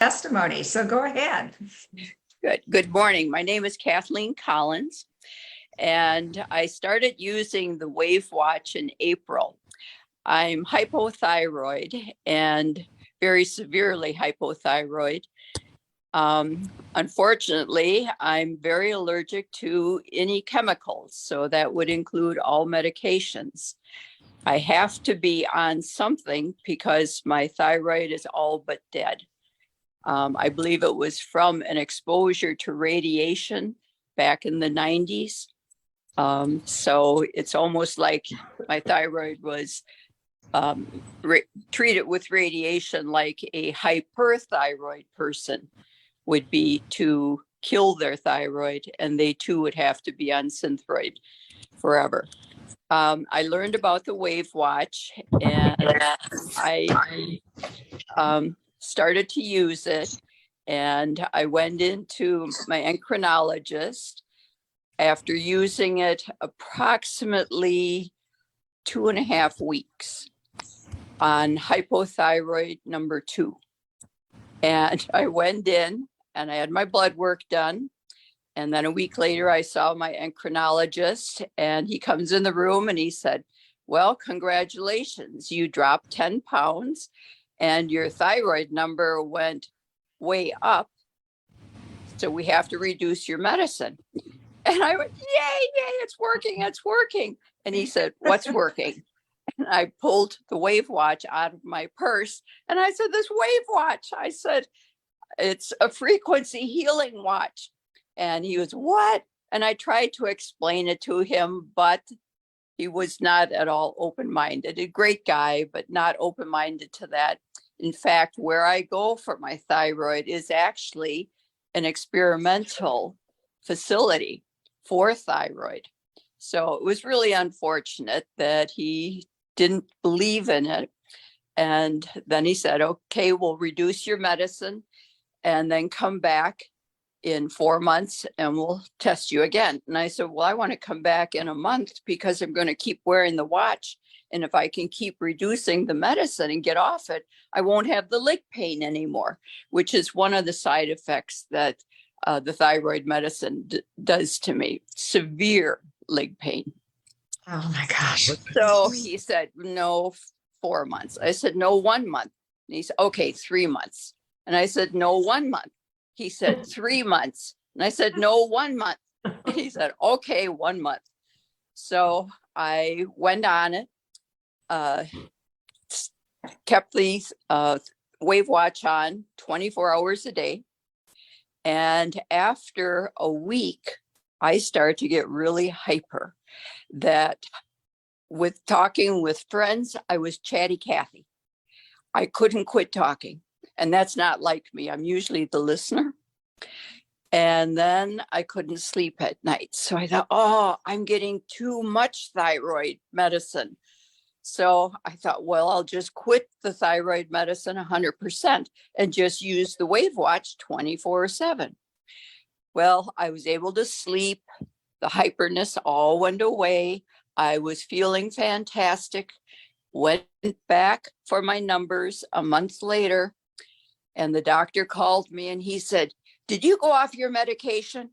testimony. So go ahead. Good morning. My name is Kathleen Collins, and I started using the WAVwatch in April. I'm hypothyroid and very severely hypothyroid. Unfortunately, I'm very allergic to any chemicals, so that would include all medications. I have to be on something because my thyroid is all but dead. I believe it was from an exposure to radiation back in the 90s. So it's almost like my thyroid was treated with radiation like a hyperthyroid person would be to kill their thyroid, and they too would have to be on Synthroid forever. I learned about the WAVwatch, and I started to use it, and I went into my endocrinologist after using it approximately 2.5 weeks on hypothyroid number 2. And I went in and I had my blood work done. And then a week later, I saw my endocrinologist, and he comes in the room and he said, well, congratulations, you dropped 10 pounds and your thyroid number went way up. So we have to reduce your medicine. And I went, yay, it's working. And he said, what's working? And I pulled the WAVwatch out of my purse and I said, this WAVwatch, I said, it's a frequency healing watch. And he was, what? And I tried to explain it to him, but he was not at all open-minded. A great guy, but not open-minded to that. In fact, where I go for my thyroid is actually an experimental facility for thyroid. So it was really unfortunate that he didn't believe in it. And then he said, okay, we'll reduce your medicine and then come back in 4 months and we'll test you again. And I said, well, I want to come back in a month because I'm going to keep wearing the watch. And if I can keep reducing the medicine and get off it, I won't have the leg pain anymore, which is one of the side effects that the thyroid medicine does to me, severe leg pain. Oh my gosh. So he said, no, 4 months. I said, no, 1 month. And he said, okay, 3 months. And I said, no, 1 month. He said, 3 months. And I said, no, 1 month. And he said, okay, 1 month. So I went on it, kept the WAVwatch on 24 hours a day. And after a week, I started to get really hyper, that with talking with friends, I was chatty Cathy. I couldn't quit talking. And that's not like me. I'm usually the listener. And then I couldn't sleep at night. So I thought, oh, I'm getting too much thyroid medicine. So I thought, well, I'll just quit the thyroid medicine 100% and just use the WAVwatch 24/7. Well, I was able to sleep. The hyperness all went away. I was feeling fantastic. Went back for my numbers a month later. And the doctor called me and he said, did you go off your medication?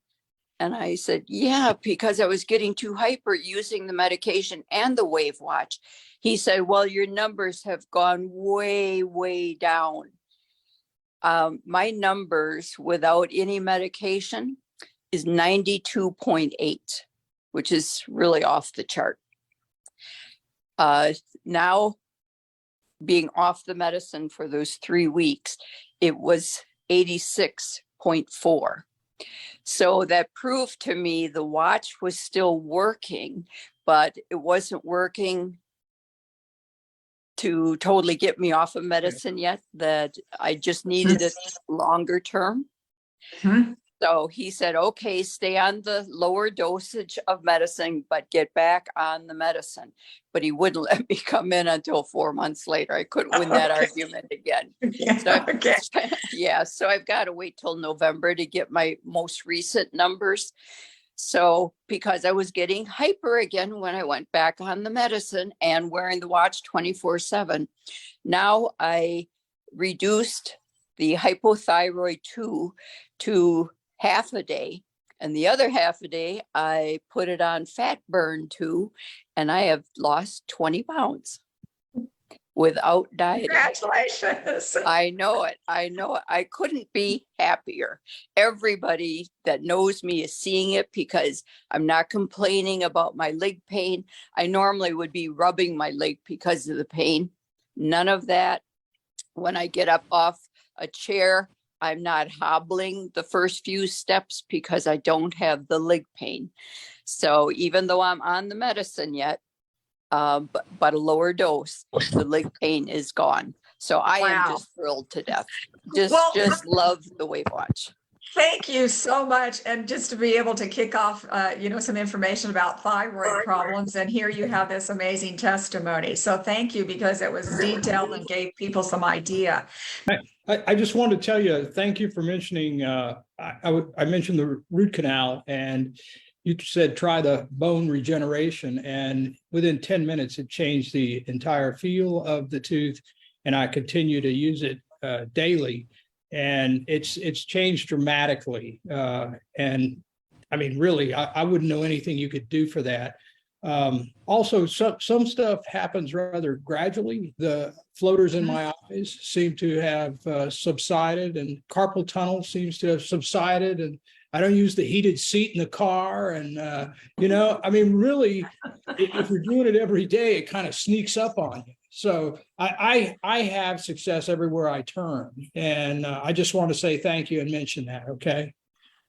And I said, yeah, because I was getting too hyper using the medication and the WAVwatch. He said, well, your numbers have gone way, way down. My numbers without any medication is 92.8, which is really off the chart. Now, being off the medicine for those 3 weeks, it was 86.4. So that proved to me the watch was still working, but it wasn't working to totally get me off of medicine yet, that I just needed it longer term. Hmm. So he said, okay, stay on the lower dosage of medicine, but get back on the medicine. But he wouldn't let me come in until 4 months later. I couldn't win that argument again. Yeah, So I've got to wait till November to get my most recent numbers. So because I was getting hyper again when I went back on the medicine and wearing the watch 24/7, now I reduced the hypothyroid 2 to half a day. And the other half a day, I put it on fat burn 2, and I have lost 20 pounds without dieting. Congratulations. I know it. I know it. I couldn't be happier. Everybody that knows me is seeing it because I'm not complaining about my leg pain. I normally would be rubbing my leg because of the pain. None of that. When I get up off a chair, I'm not hobbling the first few steps because I don't have the leg pain. So even though I'm on the medicine yet, but a lower dose, the leg pain is gone. So I am Wow. just thrilled to death. Well, Just love the WAVwatch. thank you so much. And just to be able to kick off, some information about thyroid problems, and here you have this amazing testimony. So thank you, because it was detailed and gave people some idea. I just wanted to tell you, thank you for mentioning, I mentioned the root canal, and you said try the bone regeneration, and within 10 minutes, it changed the entire feel of the tooth, and I continue to use it daily, and it's changed dramatically. And I mean, really, I wouldn't know anything you could do for that. Also, some stuff happens rather gradually. The floaters in my eyes seem to have subsided, and carpal tunnel seems to have subsided, and I don't use the heated seat in the car. And, I mean, really, if you're doing it every day, it kind of sneaks up on you. So I have success everywhere I turn. And I just want to say thank you and mention that. Okay.